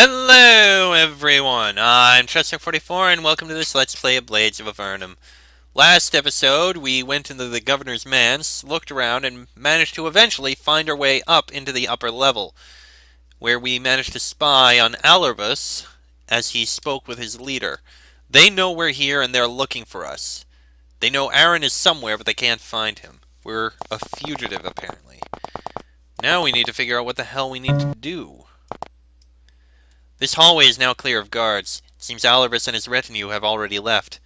Hello everyone, I'm Chester44 and welcome to this Let's Play of Blades of Avernum. Last episode, we went into the Governor's Manse, looked around, and managed to eventually find our way up into the upper level, where we managed to spy on Alarbus as he spoke with his leader. They know we're here and they're looking for us. They know Aaron is somewhere, but they can't find him. We're a fugitive, apparently. Now we need to figure out what the hell we need to do. This hallway is now clear of guards. It seems Alarbus and his retinue have already left.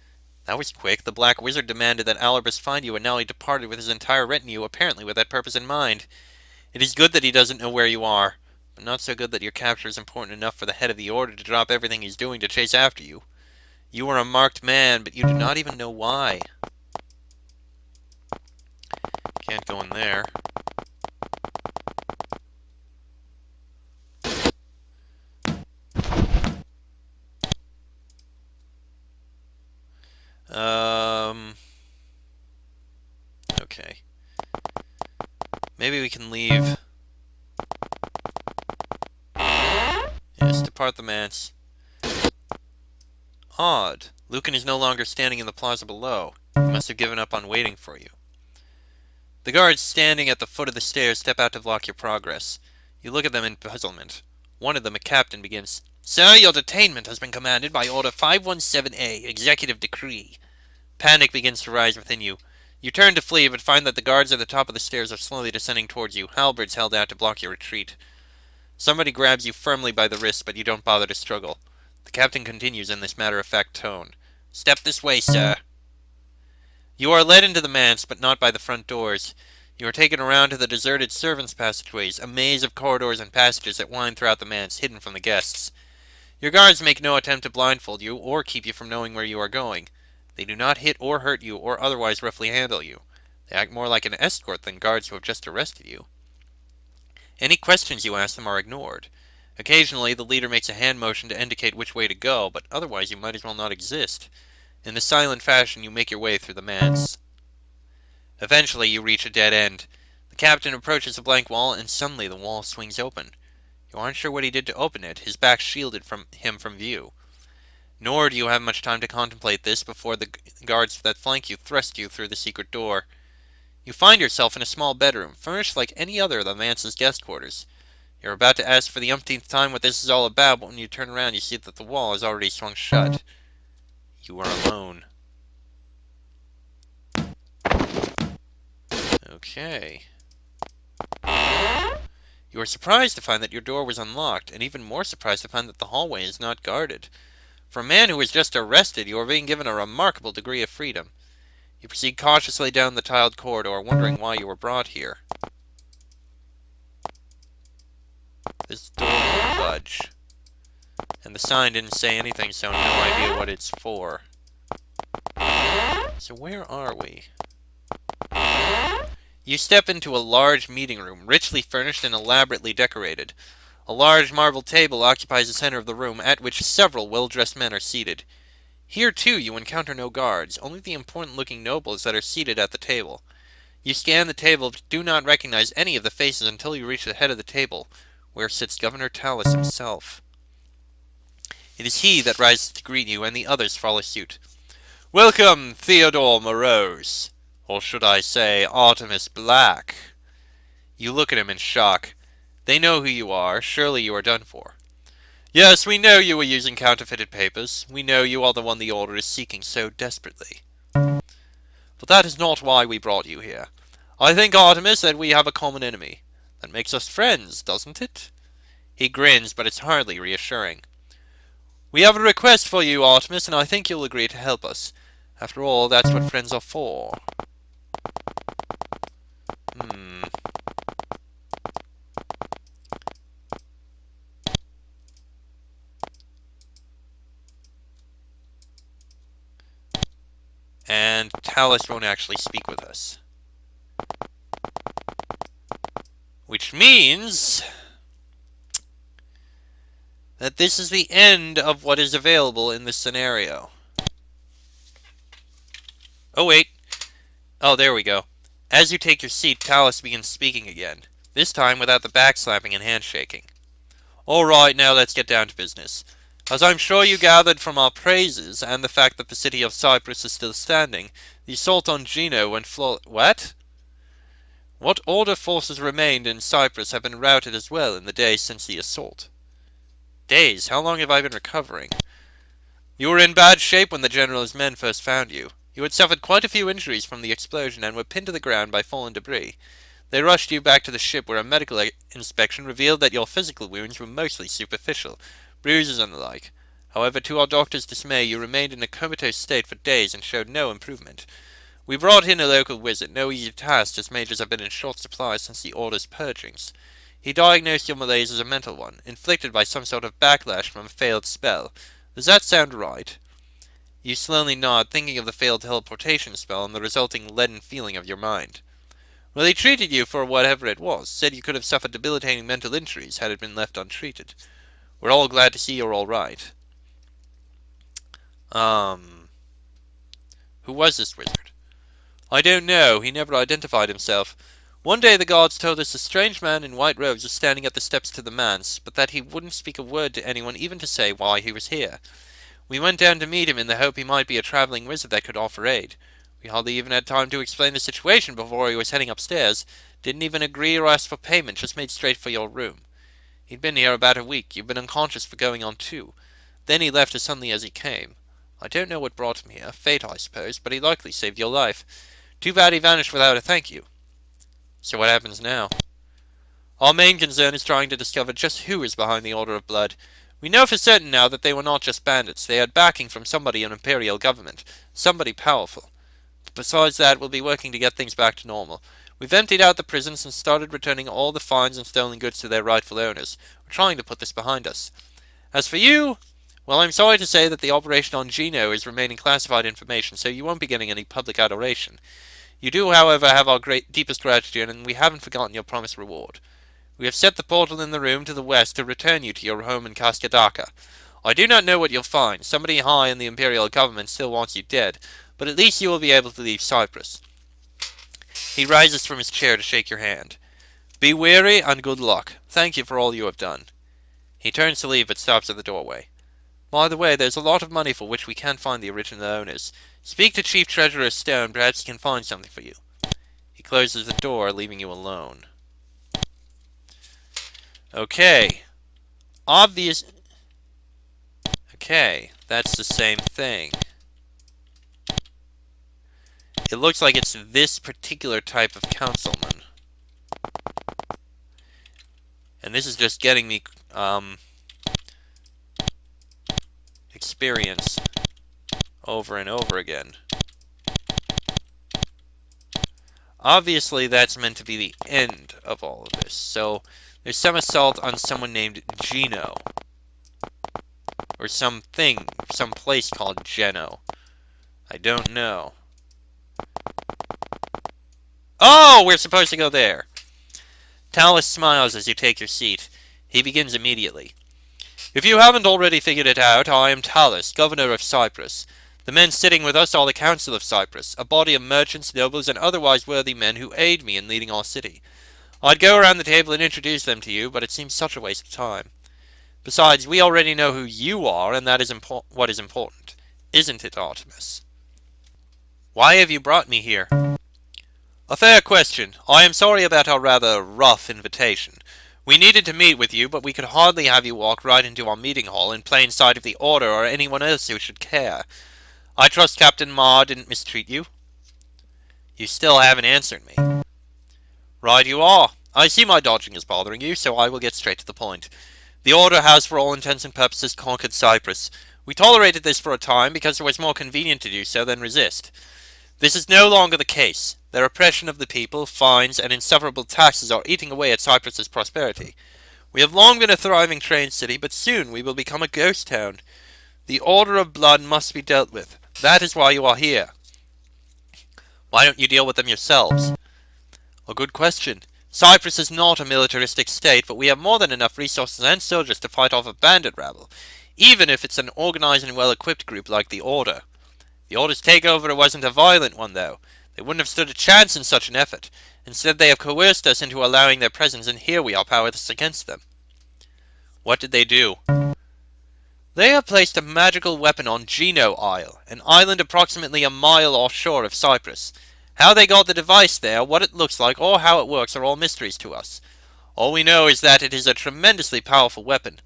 That was quick. The Black Wizard demanded that Alarbus find you, and now he departed with his entire retinue, apparently with that purpose in mind. It is good that he doesn't know where you are, but not so good that your capture is important enough for the head of the Order to drop everything he's doing to chase after you. You are a marked man, but you do not even know why. Can't go in there. Okay. Maybe we can leave. Yes, depart the manse. Odd. Lucan is no longer standing in the plaza below. He must have given up on waiting for you. The guards standing at the foot of the stairs step out to block your progress. You look at them in puzzlement. One of them, a captain, begins, "Sir, your detainment has been commanded by Order 517A, Executive Decree." Panic begins to rise within you. You turn to flee, but find that the guards at the top of the stairs are slowly descending towards you, halberds held out to block your retreat. Somebody grabs you firmly by the wrist, but you don't bother to struggle. The captain continues in this matter-of-fact tone. "Step this way, sir." You are led into the manse, but not by the front doors. You are taken around to the deserted servants' passageways, a maze of corridors and passages that wind throughout the manse, hidden from the guests. Your guards make no attempt to blindfold you, or keep you from knowing where you are going. They do not hit or hurt you, or otherwise roughly handle you. They act more like an escort than guards who have just arrested you. Any questions you ask them are ignored. Occasionally, the leader makes a hand motion to indicate which way to go, but otherwise you might as well not exist. In this silent fashion, you make your way through the manse. Eventually, you reach a dead end. The captain approaches a blank wall, and suddenly the wall swings open. You aren't sure what he did to open it, his back shielded from him from view. Nor do you have much time to contemplate this before the guards that flank you thrust you through the secret door. You find yourself in a small bedroom, furnished like any other of the manse's guest quarters. You're about to ask for the umpteenth time what this is all about, but when you turn around you see that the wall is already swung shut. You are alone. Okay. You are surprised to find that your door was unlocked, and even more surprised to find that the hallway is not guarded. For a man who was just arrested, you are being given a remarkable degree of freedom. You proceed cautiously down the tiled corridor, wondering why you were brought here. This door won't budge. And the sign didn't say anything, so no idea what it's for. So where are we? You step into a large meeting room, richly furnished and elaborately decorated. A large marble table occupies the center of the room, at which several well-dressed men are seated. Here, too, you encounter no guards, only the important-looking nobles that are seated at the table. You scan the table, but do not recognize any of the faces until you reach the head of the table, where sits Governor Tallis himself. It is he that rises to greet you, and the others follow suit. "Welcome, Theodore Morose. Or should I say, Artemis Black?" You look at him in shock. They know who you are. Surely you are done for. "Yes, we know you were using counterfeited papers. We know you are the one the Order is seeking so desperately. But that is not why we brought you here. I think, Artemis, that we have a common enemy. That makes us friends, doesn't it?" He grins, but it's hardly reassuring. "We have a request for you, Artemis, and I think you'll agree to help us. After all, that's what friends are for." And Tallis won't actually speak with us. Which means that this is the end of what is available in this scenario. Oh, wait. Oh, there we go. As you take your seat, Tallis begins speaking again, this time without the backslapping and handshaking. Alright, now let's get down to business. As I'm sure you gathered from our praises, and the fact that the city of Cyprus is still standing, the assault on Gino went What? What Order forces remained in Cyprus have been routed as well in the days since the assault. Days? How long have I been recovering? You were in bad shape when the General's men first found you. You had suffered quite a few injuries from the explosion and were pinned to the ground by fallen debris. They rushed you back to the ship where a medical inspection revealed that your physical wounds were mostly superficial, bruises and the like. However, to our doctor's dismay, you remained in a comatose state for days and showed no improvement. We brought in a local wizard, no easy task as mages have been in short supply since the Order's purgings. He diagnosed your malaise as a mental one, inflicted by some sort of backlash from a failed spell. Does that sound right? You slowly nod, thinking of the failed teleportation spell and the resulting leaden feeling of your mind. Well, he treated you for whatever it was, said you could have suffered debilitating mental injuries had it been left untreated. We're all glad to see you're all right. Who was this wizard? I don't know. He never identified himself. One day the guards told us a strange man in white robes was standing at the steps to the manse, but that he wouldn't speak a word to anyone even to say why he was here. We went down to meet him in the hope he might be a traveling wizard that could offer aid. We hardly even had time to explain the situation before he was heading upstairs. Didn't even agree or ask for payment, just made straight for your room. He'd been here about a week. You've been unconscious for going on 2. Then he left as suddenly as he came. I don't know what brought him here. Fate, I suppose, but he likely saved your life. Too bad he vanished without a thank you. So what happens now? Our main concern is trying to discover just who is behind the Order of Blood. We know for certain now that they were not just bandits. They had backing from somebody in Imperial government. Somebody powerful. But besides that, we'll be working to get things back to normal. We've emptied out the prisons and started returning all the fines and stolen goods to their rightful owners. We're trying to put this behind us. As for you, well, I'm sorry to say that the operation on Gino is remaining classified information, so you won't be getting any public adoration. You do, however, have our deepest gratitude, and we haven't forgotten your promised reward. We have set the portal in the room to the west to return you to your home in Kaskadaka. I do not know what you'll find. Somebody high in the Imperial government still wants you dead, but at least you will be able to leave Cyprus. He rises from his chair to shake your hand. Be wary and good luck. Thank you for all you have done. He turns to leave but stops at the doorway. By the way, there's a lot of money for which we can't find the original owners. Speak to Chief Treasurer Stone, perhaps he can find something for you. He closes the door, leaving you alone. Okay. Okay, that's the same thing. It looks like it's this particular type of councilman. And this is just getting me, experience over and over again. Obviously, that's meant to be the end of all of this. So, there's some assault on someone named Gino. Or some place called Geno. I don't know. Oh, we're supposed to go there. Tallis smiles as you take your seat. He begins immediately. If you haven't already figured it out, I am Tallis, governor of Cyprus. The men sitting with us are the Council of Cyprus, a body of merchants, nobles, and otherwise worthy men who aid me in leading our city. I'd go around the table and introduce them to you, but it seems such a waste of time. Besides, we already know who you are, and that is what is important. Isn't it, Artemis? Why have you brought me here? A fair question. I am sorry about our rather rough invitation. We needed to meet with you, but we could hardly have you walk right into our meeting hall in plain sight of the Order or anyone else who should care. I trust Captain Ma didn't mistreat you? You still haven't answered me. Right you are. I see my dodging is bothering you, so I will get straight to the point. The Order has, for all intents and purposes, conquered Cyprus. We tolerated this for a time because it was more convenient to do so than resist. This is no longer the case. Their oppression of the people, fines, and insufferable taxes are eating away at Cyprus's prosperity. We have long been a thriving trade city, but soon we will become a ghost town. The Order of Blood must be dealt with. That is why you are here. Why don't you deal with them yourselves? A good question. Cyprus is not a militaristic state, but we have more than enough resources and soldiers to fight off a bandit rabble, even if it's an organized and well-equipped group like the Order. The Order's takeover wasn't a violent one, though. They wouldn't have stood a chance in such an effort. Instead, they have coerced us into allowing their presence, and here we are powerless against them. What did they do? They have placed a magical weapon on Geno Isle, an island approximately a mile offshore of Cyprus. How they got the device there, what it looks like, or how it works are all mysteries to us. All we know is that it is a tremendously powerful weapon.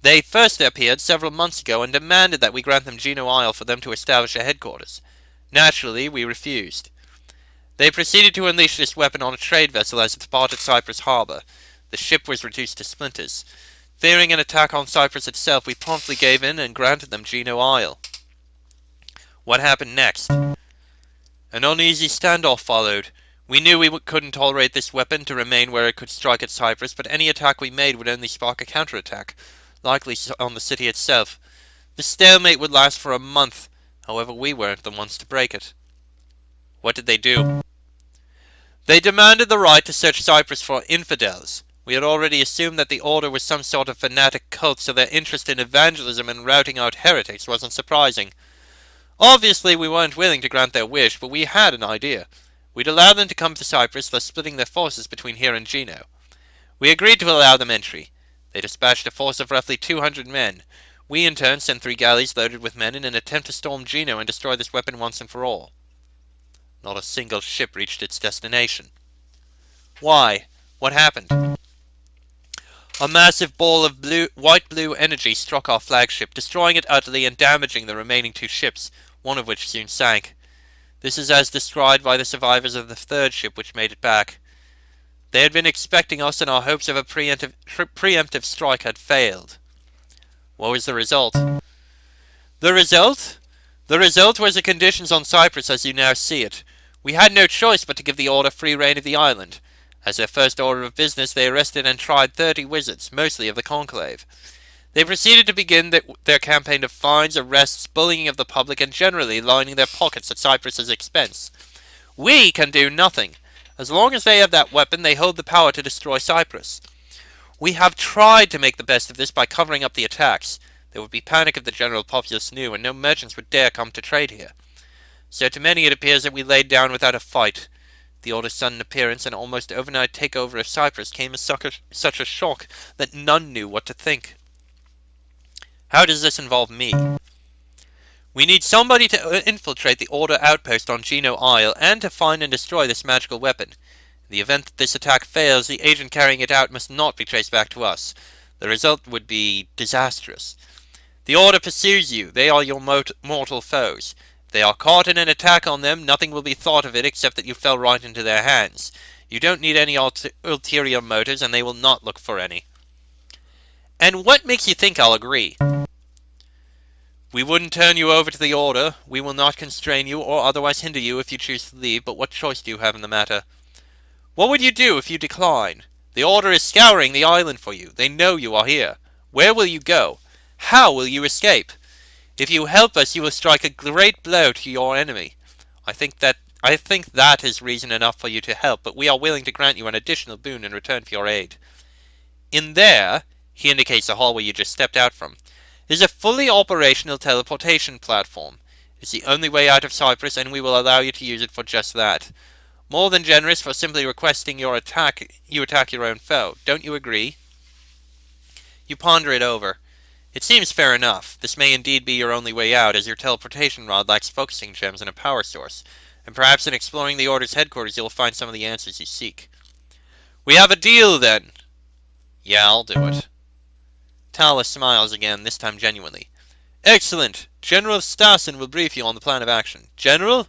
They first appeared several months ago and demanded that we grant them Geno Isle for them to establish a headquarters. Naturally, we refused. They proceeded to unleash this weapon on a trade vessel as it departed Cyprus harbor. The ship was reduced to splinters. Fearing an attack on Cyprus itself, we promptly gave in and granted them Geno Isle. What happened next? An uneasy standoff followed. We knew we couldn't tolerate this weapon to remain where it could strike at Cyprus, but any attack we made would only spark a counterattack, likely on the city itself. The stalemate would last for a month. However, we weren't the ones to break it. What did they do? They demanded the right to search Cyprus for infidels. We had already assumed that the order was some sort of fanatic cult, so their interest in evangelism and routing out heretics wasn't surprising. Obviously, we weren't willing to grant their wish, but we had an idea. We'd allow them to come to Cyprus, thus splitting their forces between here and Geno. We agreed to allow them entry. They dispatched a force of roughly 200 men. We, in turn, sent 3 galleys loaded with men in an attempt to storm Geno and destroy this weapon once and for all. Not a single ship reached its destination. Why? What happened? A massive ball of white-blue energy struck our flagship, destroying it utterly and damaging the remaining 2 ships, one of which soon sank. This is as described by the survivors of the 3rd ship which made it back. They had been expecting us, and our hopes of a preemptive strike had failed. What was the result? The result? The result was the conditions on Cyprus as you now see it. We had no choice but to give the order free reign of the island. As their first order of business, they arrested and tried 30 wizards, mostly of the Conclave. They proceeded to begin their campaign of fines, arrests, bullying of the public, and generally lining their pockets at Cyprus's expense. We can do nothing. As long as they have that weapon, they hold the power to destroy Cyprus. We have tried to make the best of this by covering up the attacks. There would be panic if the general populace knew, and no merchants would dare come to trade here. So to many it appears that we laid down without a fight. The order's sudden appearance and almost overnight takeover of Cyprus came as such a shock that none knew what to think. How does this involve me? We need somebody to infiltrate the Order outpost on Geno Isle and to find and destroy this magical weapon. In the event that this attack fails, the agent carrying it out must not be traced back to us. The result would be disastrous. The Order pursues you. They are your mortal foes. If they are caught in an attack on them, nothing will be thought of it except that you fell right into their hands. You don't need any ulterior motives, and they will not look for any. And what makes you think I'll agree? We wouldn't turn you over to the Order. We will not constrain you or otherwise hinder you if you choose to leave, but what choice do you have in the matter? What would you do if you decline? The Order is scouring the island for you. They know you are here. Where will you go? How will you escape? If you help us, you will strike a great blow to your enemy. I think that is reason enough for you to help, but we are willing to grant you an additional boon in return for your aid. In there, he indicates the hall where you just stepped out from, is a fully operational teleportation platform. It's the only way out of Cyprus, and we will allow you to use it for just that. More than generous for simply requesting you attack your own foe. Don't you agree? You ponder it over. It seems fair enough. This may indeed be your only way out, as your teleportation rod lacks focusing gems and a power source, and perhaps in exploring the Order's headquarters you'll find some of the answers you seek. We have a deal, then! Yeah, I'll do it. Tallis smiles again, this time genuinely. Excellent! General Stassen will brief you on the plan of action. General?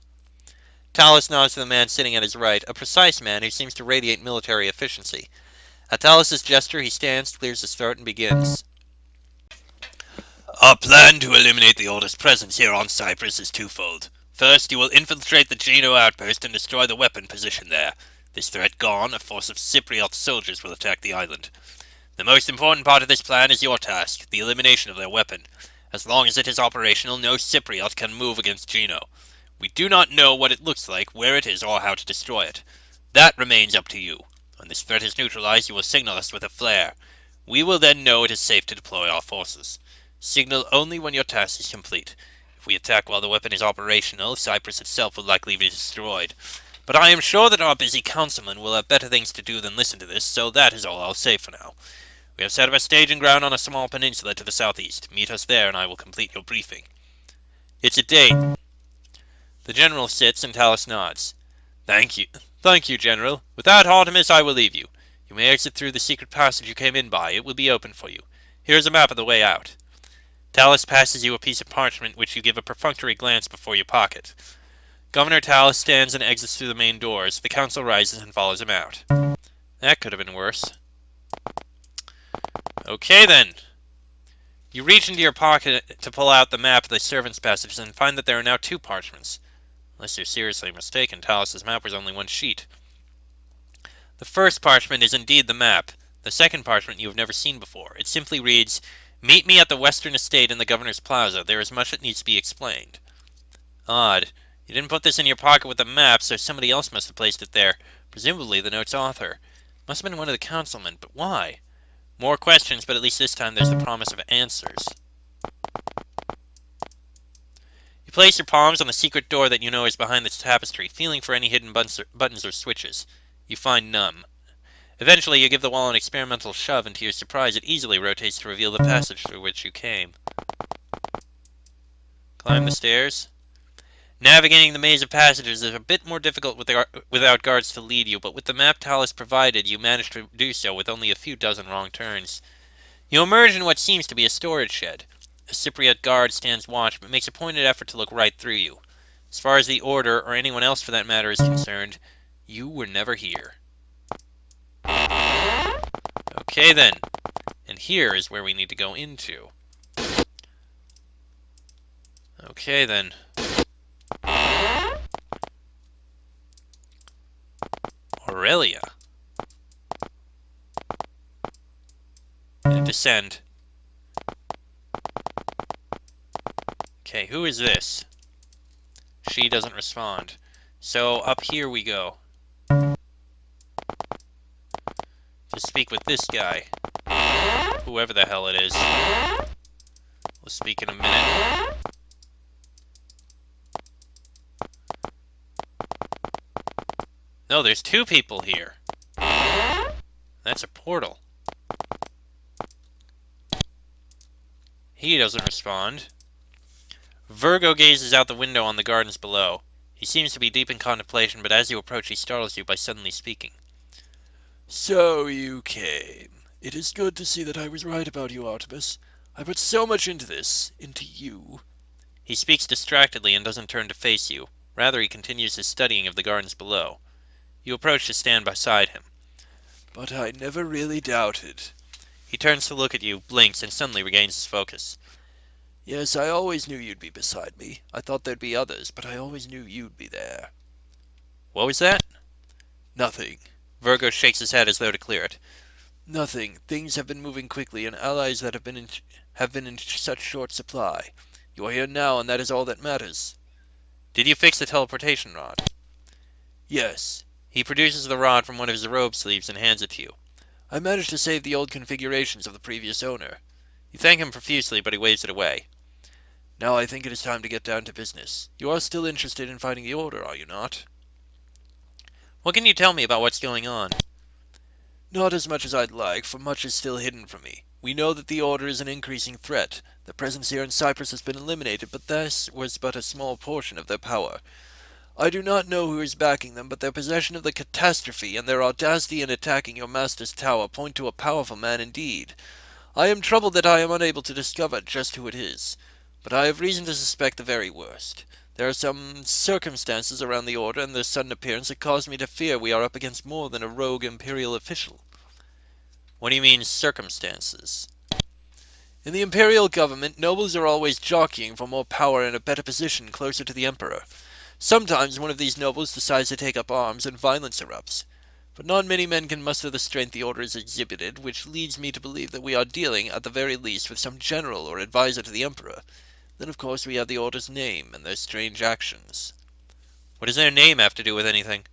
Tallis nods to the man sitting at his right, a precise man who seems to radiate military efficiency. At Tallis' gesture, he stands, clears his throat, and begins. Our plan to eliminate the Order's presence here on Cyprus is twofold. First, you will infiltrate the Geno outpost and destroy the weapon position there. This threat gone, a force of Cypriot soldiers will attack the island. The most important part of this plan is your task, the elimination of their weapon. As long as it is operational, no Cypriot can move against Geno. We do not know what it looks like, where it is, or how to destroy it. That remains up to you. When this threat is neutralized, you will signal us with a flare. We will then know it is safe to deploy our forces. Signal only when your task is complete. If we attack while the weapon is operational, Cyprus itself will likely be destroyed. But I am sure that our busy councilman will have better things to do than listen to this, so that is all I'll say for now. We have set up a staging ground on a small peninsula to the southeast. Meet us there, and I will complete your briefing. It's a date. The general sits, and Tallis nods. Thank you. Thank you, General. With that, Artemis, I will leave you. You may exit through the secret passage you came in by. It will be open for you. Here is a map of the way out. Tallis passes you a piece of parchment which you give a perfunctory glance before you pocket. Governor Tallis stands and exits through the main doors. The council rises and follows him out. That could have been worse. Okay then. You reach into your pocket to pull out the map of the servants' passages and find that there are now 2 parchments. Unless you're seriously mistaken, Tallis' map was only 1 sheet. The first parchment is indeed the map. The second parchment you have never seen before. It simply reads, "Meet me at the western estate in the Governor's Plaza. There is much that needs to be explained." Odd. You didn't put this in your pocket with the map, so somebody else must have placed it there. Presumably the note's author. Must have been one of the councilmen, but why? More questions, but at least this time there's the promise of answers. You place your palms on the secret door that you know is behind this tapestry, feeling for any hidden buttons or switches. You find none. Eventually, you give the wall an experimental shove, and to your surprise, it easily rotates to reveal the passage through which you came. Climb the stairs. Navigating the maze of passages is a bit more difficult without guards to lead you, but with the map Tallis provided, you manage to do so with only a few dozen wrong turns. You emerge in what seems to be a storage shed. A Cypriot guard stands watch, but makes a pointed effort to look right through you. As far as the Order, or anyone else for that matter, is concerned, you were never here. Okay then, and here is where we need to go into. Okay then. Aurelia. And descend. Okay, who is this? She doesn't respond. So up here we go. To speak with this guy. Whoever the hell it is. We'll speak in a minute. No, there's 2 people here. That's a portal. He doesn't respond. Virgo gazes out the window on the gardens below. He seems to be deep in contemplation, but as you approach, he startles you by suddenly speaking. So you came. It is good to see that I was right about you, Artemis. I put so much into this, into you. He speaks distractedly and doesn't turn to face you. Rather, he continues his studying of the gardens below. You approach to stand beside him. But I never really doubted. He turns to look at you, blinks, and suddenly regains his focus. Yes, I always knew you'd be beside me. I thought there'd be others, but I always knew you'd be there. What was that? Nothing. Virgo shakes his head as though to clear it. Nothing. Things have been moving quickly, and allies that have been in such short supply. You are here now, and that is all that matters. Did you fix the teleportation rod? Yes. He produces the rod from one of his robe sleeves and hands it to you. I managed to save the old configurations of the previous owner. You thank him profusely, but he waves it away. Now I think it is time to get down to business. You are still interested in finding the Order, are you not? What can you tell me about what's going on? Not as much as I'd like, for much is still hidden from me. We know that the Order is an increasing threat. Their presence here in Cyprus has been eliminated, but this was but a small portion of their power. I do not know who is backing them, but their possession of the catastrophe and their audacity in attacking your master's tower point to a powerful man indeed. I am troubled that I am unable to discover just who it is, but I have reason to suspect the very worst. There are some circumstances around the Order and their sudden appearance that cause me to fear we are up against more than a rogue imperial official. What do you mean, circumstances? In the imperial government, nobles are always jockeying for more power and a better position closer to the emperor. Sometimes one of these nobles decides to take up arms and violence erupts. But not many men can muster the strength the Order has exhibited, which leads me to believe that we are dealing, at the very least, with some general or advisor to the Emperor. Then, of course, we have the Order's name and their strange actions. What does their name have to do with anything?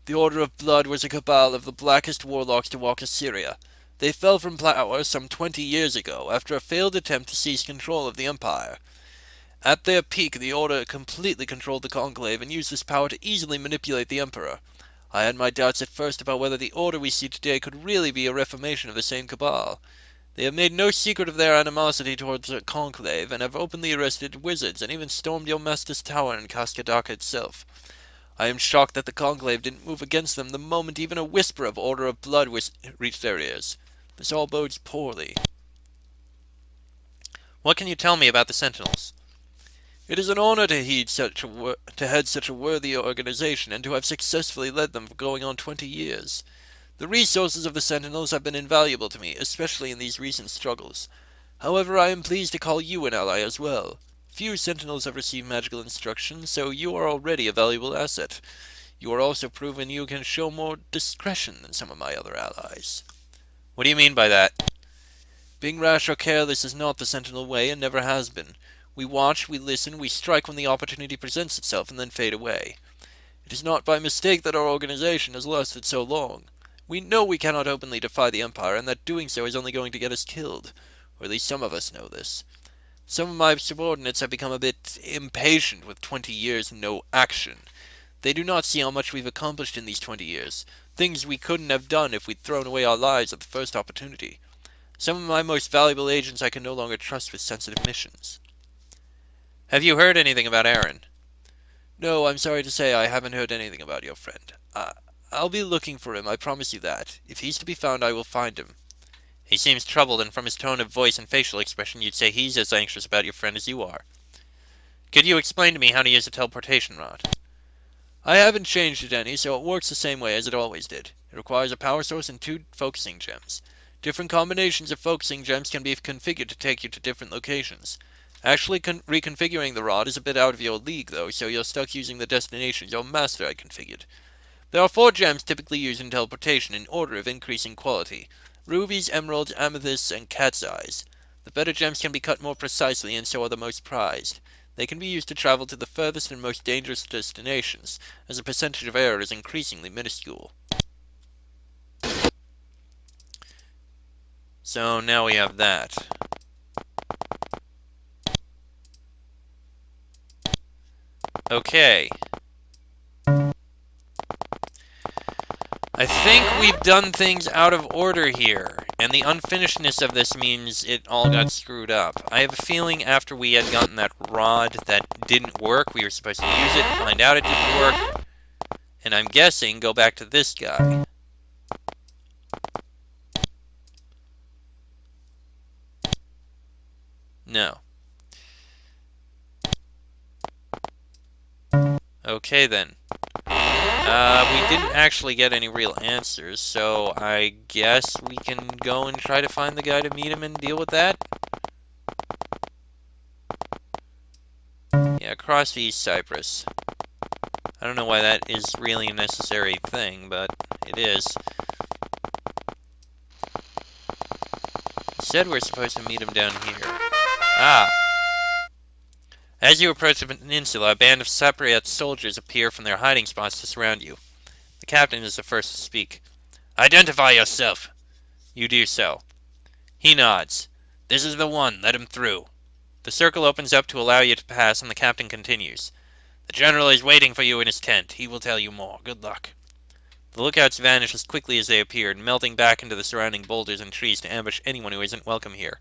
The Order of Blood was a cabal of the blackest warlocks to walk Assyria. They fell from power some 20 years ago, after a failed attempt to seize control of the Empire. At their peak, the Order completely controlled the Conclave and used this power to easily manipulate the Emperor. I had my doubts at first about whether the order we see today could really be a reformation of the same cabal. They have made no secret of their animosity towards the Conclave, and have openly arrested wizards, and even stormed your master's tower in Cascadaka itself. I am shocked that the Conclave didn't move against them the moment even a whisper of Order of Blood reached their ears. This all bodes poorly. What can you tell me about the Sentinels? It is an honor to head such a worthy organization, and to have successfully led them for going on 20 years. The resources of the Sentinels have been invaluable to me, especially in these recent struggles. However, I am pleased to call you an ally as well. Few Sentinels have received magical instruction, so you are already a valuable asset. You are also proven you can show more discretion than some of my other allies. What do you mean by that? Being rash or careless is not the Sentinel way, and never has been. We watch, we listen, we strike when the opportunity presents itself, and then fade away. It is not by mistake that our organization has lasted so long. We know we cannot openly defy the Empire, and that doing so is only going to get us killed. Or at least some of us know this. Some of my subordinates have become a bit impatient with 20 years and no action. They do not see how much we've accomplished in these 20 years. Things we couldn't have done if we'd thrown away our lives at the first opportunity. Some of my most valuable agents I can no longer trust with sensitive missions. Have you heard anything about Aaron? No, I'm sorry to say I haven't heard anything about your friend. I'll be looking for him, I promise you that. If he's to be found, I will find him. He seems troubled, and from his tone of voice and facial expression, you'd say he's as anxious about your friend as you are. Could you explain to me how to use a teleportation rod? I haven't changed it any, so it works the same way as it always did. It requires a power source and 2 focusing gems. Different combinations of focusing gems can be configured to take you to different locations. Actually reconfiguring the rod is a bit out of your league, though, so you're stuck using the destinations your master had configured. There are 4 gems typically used in teleportation in order of increasing quality: rubies, emeralds, amethysts, and cat's eyes. The better gems can be cut more precisely, and so are the most prized. They can be used to travel to the furthest and most dangerous destinations, as the percentage of error is increasingly minuscule. So now we have that. Okay. I think we've done things out of order here, and the unfinishedness of this means it all got screwed up. I have a feeling after we had gotten that rod that didn't work, we were supposed to use it, find out it didn't work, and I'm guessing go back to this guy. No. Okay then. We didn't actually get any real answers, so I guess we can go and try to find the guy to meet him and deal with that? Yeah, across the East Cyprus. I don't know why that is really a necessary thing, but it is. He said we're supposed to meet him down here. Ah! As you approach the peninsula, a band of Cypriot soldiers appear from their hiding spots to surround you. The captain is the first to speak. Identify yourself. You do so. He nods. This is the one. Let him through. The circle opens up to allow you to pass, and the captain continues. The general is waiting for you in his tent. He will tell you more. Good luck. The lookouts vanish as quickly as they appeared, melting back into the surrounding boulders and trees to ambush anyone who isn't welcome here.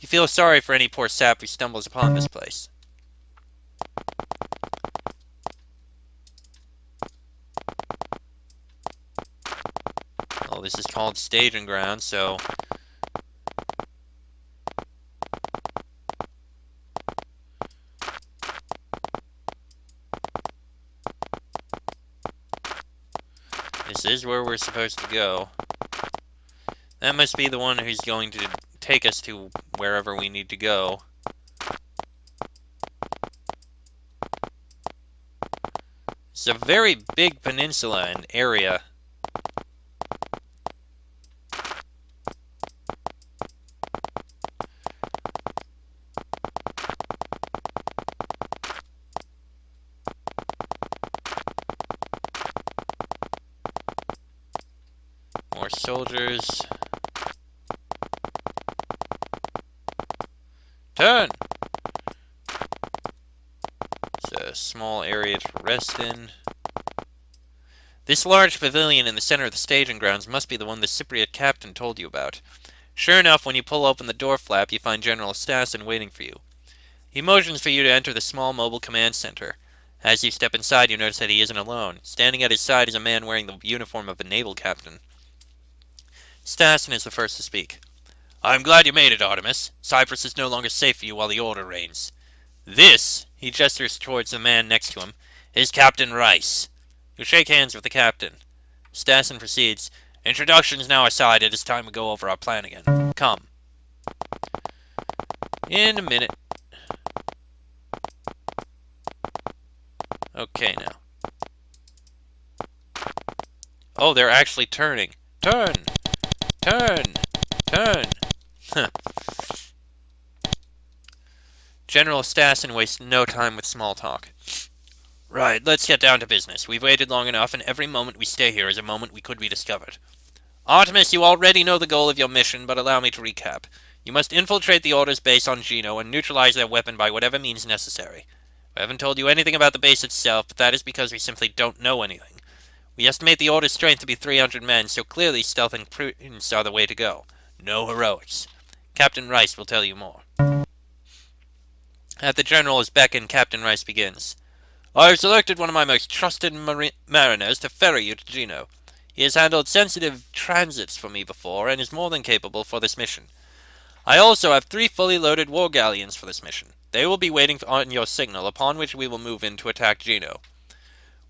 You feel sorry for any poor sap who stumbles upon this place. Well, this is called staging ground, so... This is where we're supposed to go. That must be the one who's going to take us to wherever we need to go. It's a very big peninsula and area. More soldiers. Turn! It's a small area to rest in. This large pavilion in the center of the staging grounds must be the one the Cypriot captain told you about. Sure enough, when you pull open the door flap, you find General Stassen waiting for you. He motions for you to enter the small mobile command center. As you step inside, you notice that he isn't alone. Standing at his side is a man wearing the uniform of a naval captain. Stassen is the first to speak. I'm glad you made it, Artemis. Cyprus is no longer safe for you while the order reigns. This, he gestures towards the man next to him, is Captain Rice. You shake hands with the captain. Stassen proceeds. Introductions now aside, it is time to go over our plan again. Come. In a minute. Okay, now. Oh, they're actually turning. Turn! Turn! Turn! General Stassen wastes no time with small talk. Right, let's get down to business. We've waited long enough, and every moment we stay here is a moment we could be discovered. Artemis, you already know the goal of your mission, but allow me to recap. You must infiltrate the Order's base on Gino and neutralize their weapon by whatever means necessary. We haven't told you anything about the base itself, but that is because we simply don't know anything. We estimate the Order's strength to be 300 men, so clearly stealth and prudence are the way to go. No heroics. Captain Rice will tell you more. At the General's beckon, Captain Rice begins. I have selected one of my most trusted mariners to ferry you to Gino. He has handled sensitive transits for me before, and is more than capable for this mission. I also have 3 fully loaded war galleons for this mission. They will be waiting on your signal, upon which we will move in to attack Gino.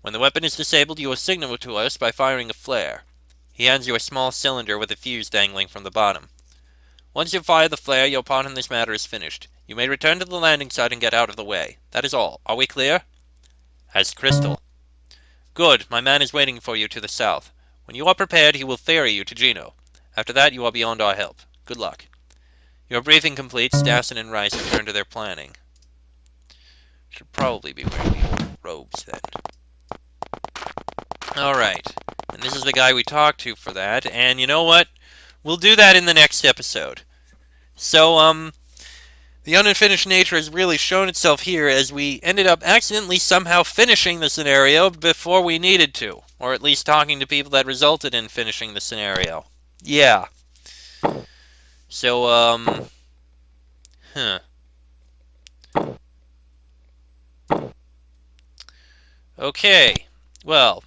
When the weapon is disabled, you will signal to us by firing a flare. He hands you a small cylinder with a fuse dangling from the bottom. Once you fire the flare, your part in this matter is finished. You may return to the landing site and get out of the way. That is all. Are we clear? As crystal. Good. My man is waiting for you to the south. When you are prepared, he will ferry you to Gino. After that, you are beyond our help. Good luck. Your briefing complete, Stassen and Rice return to their planning. Should probably be wearing the robes then. Alright. And this is the guy we talked to for that. And you know what? We'll do that in the next episode. So, the unfinished nature has really shown itself here as we ended up accidentally somehow finishing the scenario before we needed to. Or at least talking to people that resulted in finishing the scenario. Yeah. So, Okay. Well,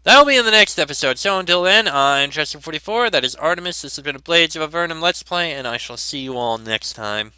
that'll be in the next episode. So until then, I'm Chester44. That is Artemis. This has been a Blades of Avernum Let's Play, and I shall see you all next time.